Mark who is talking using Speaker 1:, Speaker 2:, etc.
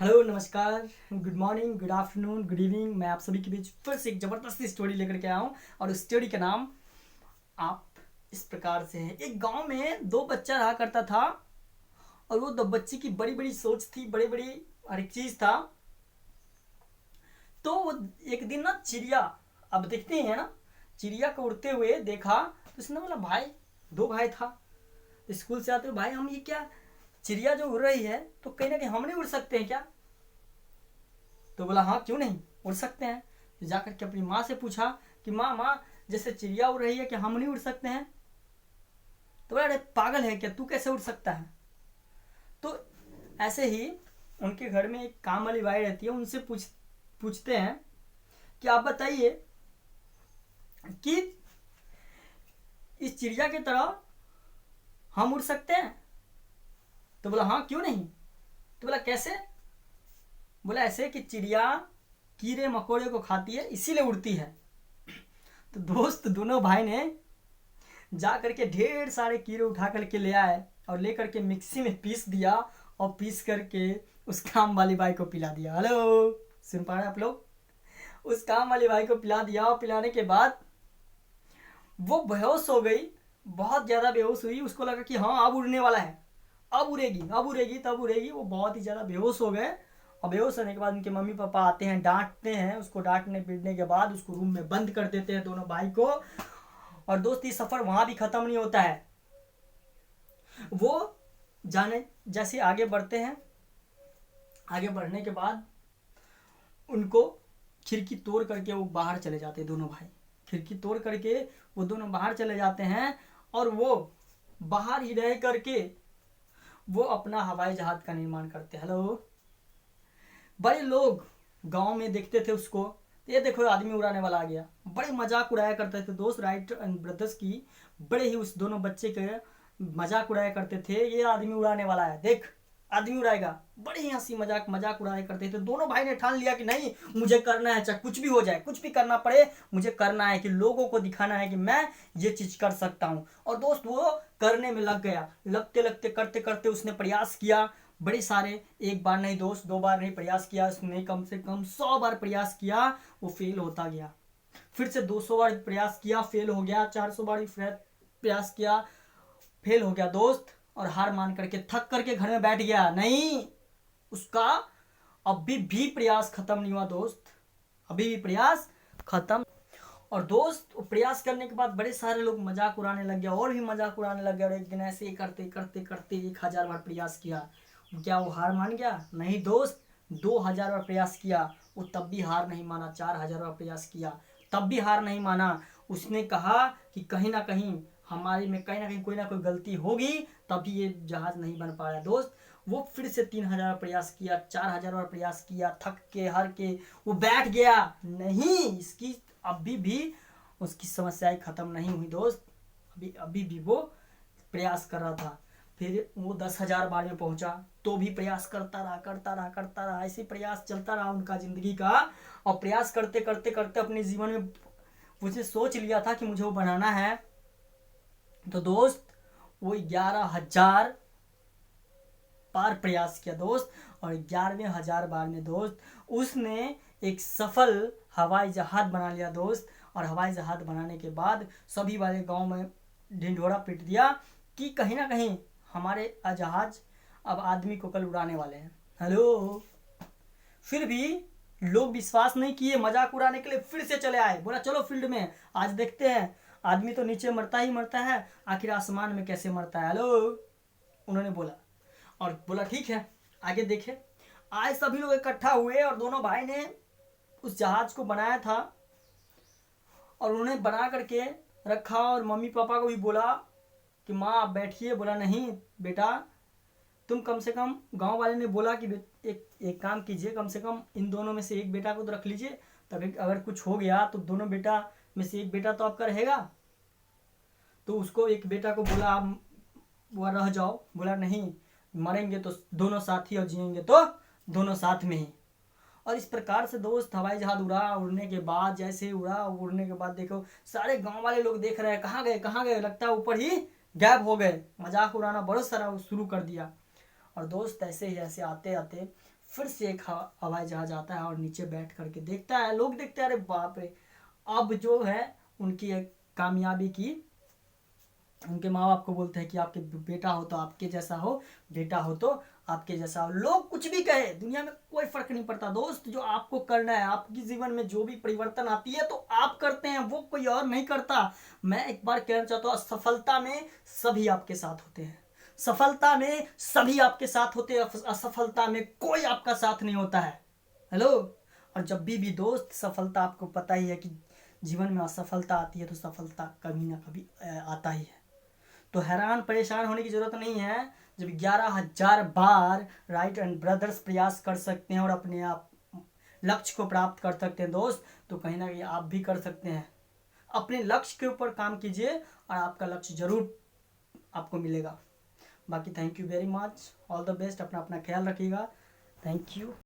Speaker 1: Hello, नमस्कार, good morning, good afternoon, good evening. मैं आप सभी के बीच फिर से एक ज़बरदस्त स्टोरी लेकर के आया हूँ और उस स्टोरी का नाम आप इस प्रकार से है। एक गांव में दो बच्चा रहा करता था और वो दो बच्चे की बड़ी बड़ी सोच थी, बड़ी बड़ी हर एक चीज़ था। तो वो एक दिन ना चिड़िया, अब देखते हैं ना, चिड़िया को उड़ते हुए देखा तो उसने बोला भाई, दो भाई था तो स्कूल से आते हुए, भाई हम ये क्या, चिड़िया जो उड़ रही है तो कहीं ना कहीं हम नहीं उड़ सकते हैं क्या? तो बोला हाँ, क्यों नहीं, उड़ सकते हैं। तो जाकर के अपनी माँ से पूछा कि माँ माँ, जैसे चिड़िया उड़ रही है क्या हम नहीं उड़ सकते हैं? तो बोला अरे पागल है क्या, तू कैसे उड़ सकता है? तो ऐसे ही उनके घर में एक काम वाली बाई रहती है, उनसे पूछते हैं कि आप बताइए कि इस चिड़िया की तरह हम उड़ सकते हैं? तो बोला हाँ, क्यों नहीं। तो बोला कैसे? बोला ऐसे कि चिड़िया कीड़े मकोड़े को खाती है इसीलिए उड़ती है। तो दोस्त, दोनों भाई ने जा करके ढेर सारे कीड़े उठा करके ले आए और ले करके मिक्सी में पीस दिया और पीस करके उस काम वाली बाई को पिला दिया। हेलो, सुन पा रहे हैं आप लोग? उस काम वाली बाई को पिला दिया और पिलाने के बाद वो बेहोश हो गई, बहुत ज़्यादा बेहोश हुई। उसको लगा कि हाँ अब उड़ने वाला है, अब उड़ेगी, अब उड़ेगी, तब उड़ेगी। वो बहुत ही ज़्यादा बेहोश हो गए और बेहोश होने के बाद उनके मम्मी पापा आते हैं, डांटते हैं उसको। डांटने पीटने के बाद उसको रूम में बंद कर देते हैं दोनों भाई को। और दोस्त, ये सफ़र वहाँ भी ख़त्म नहीं होता है। वो जाने जैसे आगे बढ़ते हैं, आगे बढ़ने के बाद उनको खिड़की तोड़ करके वो बाहर चले जाते हैं दोनों भाई। खिड़की तोड़ करके वो दोनों बाहर चले जाते हैं और वो बाहर ही रह करके वो अपना हवाई जहाज का निर्माण करते हैं। हेलो, बड़े लोग गांव में देखते थे उसको, ये देखो आदमी उड़ाने वाला आ गया, बड़े मजाक उड़ाया करते थे दोस्त। राइट एंड ब्रदर्स की बड़े ही उस दोनों बच्चे के मजाक उड़ाया करते थे, ये आदमी उड़ाने वाला है, देख आदमी उड़ाएगा। बड़ी हंसी मजाक मजाक उड़ाया करते थे। दोनों भाई ने ठान लिया कि नहीं, मुझे करना है, चाहे कुछ भी हो जाए, कुछ भी करना पड़े, मुझे करना है, कि लोगों को दिखाना है कि मैं ये चीज कर सकता हूँ। और दोस्त, वो करने में लग गया। लगते लगते करते करते उसने प्रयास किया बड़े सारे, एक बार नहीं दोस्त, दो बार नहीं, प्रयास किया उसने कम से कम 100 बार प्रयास किया। वो फेल होता गया। फिर से 200 बार प्रयास किया, फेल हो गया। 400 बार प्रयास किया, फेल हो गया दोस्त। और हार मान करके थक करके घर में बैठ गया। नहीं, उसका अभी भी प्रयास खत्म नहीं हुआ दोस्त, अभी भी प्रयास खत्म। और दोस्त, वो प्रयास करने के बाद बड़े सारे लोग मजाक उड़ाने लग गए और भी मजाक उड़ाने लग गए। और एक दिन ऐसे ही करते करते करते 1000 बार प्रयास किया। क्या वो हार मान गया? नहीं दोस्त, 2000 बार प्रयास किया, वो तब भी हार नहीं माना। 4000 बार प्रयास किया, तब भी हार नहीं माना। उसने कहा कि कहीं ना कहीं हमारी में कहीं ना कहीं कोई ना कोई गलती होगी, तभी ये जहाज नहीं बन पाया दोस्त। वो फिर से 3000 प्रयास किया, 4000 बार प्रयास किया, थक के हार के वो बैठ गया। नहीं, इसकी अभी भी उसकी समस्याएं खत्म नहीं हुई दोस्त, अभी अभी भी वो प्रयास कर रहा था। फिर वो 10,000 बार में पहुंचा तो भी प्रयास करता रहा, करता रहा, करता रहा। ऐसे प्रयास चलता रहा उनका जिंदगी का। और प्रयास करते करते करते अपने जीवन में मुझे सोच लिया था कि मुझे वो बनाना है। तो दोस्त, वो 11,000 बार प्रयास किया दोस्त। और 11,000 बार में दोस्त उसने एक सफल हवाई जहाज बना लिया दोस्त। और हवाई जहाज बनाने के बाद सभी वाले गांव में ढिंढोरा पीट दिया कि कहीं ना कहीं हमारे जहाज अब आदमी को कल उड़ाने वाले हैं। हेलो, फिर भी लोग विश्वास नहीं किए, मजाक उड़ाने के लिए फिर से चले आए। बोला चलो फील्ड में आज देखते हैं, आदमी तो नीचे मरता ही मरता है, आखिर आसमान में कैसे मरता है। हेलो, उन्होंने बोला। और बोला ठीक है, आगे देखे। आज सभी लोग इकट्ठा हुए और दोनों भाई ने उस जहाज को बनाया था और उन्होंने बना करके रखा। और मम्मी पापा को भी बोला कि माँ आप बैठिए। बोला नहीं बेटा, तुम कम से कम, गांव वाले ने बोला कि एक काम कीजिए, कम से कम इन दोनों में से एक बेटा को तो रख लीजिए, तभी अगर कुछ हो गया तो दोनों बेटा में से एक बेटा तो आपका रहेगा। तो उसको एक बेटा को बोला आप वो रह जाओ। बोला नहीं, मरेंगे तो दोनों साथ ही और जिएंगे तो दोनों साथ में ही। और इस प्रकार से दोस्त हवाई जहाज उड़ा। उड़ने के बाद जैसे ही उड़ा, उड़ने के बाद देखो सारे गांव वाले लोग देख रहे हैं, कहाँ गए कहाँ गए, लगता है ऊपर ही गायब हो गए। मजाक उड़ाना बहुत सारा शुरू कर दिया। और दोस्त ऐसे ही ऐसे आते आते फिर से एक हवाई जहाज आता है और नीचे बैठ करके देखता है, लोग देखते हैं अरे बाप रे, अब जो है उनकी एक कामयाबी की, उनके माँ बाप को बोलते हैं कि आपके बेटा हो तो आपके जैसा हो, बेटा हो तो आपके जैसा हो। लोग कुछ भी कहे, दुनिया में कोई फर्क नहीं पड़ता दोस्त, जो आपको करना है, आपकी जीवन में जो भी परिवर्तन आती है तो आप करते हैं, वो कोई और नहीं करता। मैं एक बार कहना चाहता हूँ, सफलता में सभी आपके साथ होते हैं, सफलता में सभी आपके साथ होते हैं, असफलता में कोई आपका साथ नहीं होता है। हेलो। और जब भी दोस्त सफलता, आपको पता ही है कि जीवन में असफलता आती है तो सफलता कभी ना कभी आता ही है। तो हैरान परेशान होने की जरूरत नहीं है। जब 11,000 बार राइट एंड ब्रदर्स प्रयास कर सकते हैं और अपने आप लक्ष्य को प्राप्त कर सकते हैं दोस्त, तो कहीं ना कहीं आप भी कर सकते हैं। अपने लक्ष्य के ऊपर काम कीजिए और आपका लक्ष्य जरूर आपको मिलेगा। बाकी thank you very much, all the best, अपना अपना ख्याल रखिएगा, थैंक यू।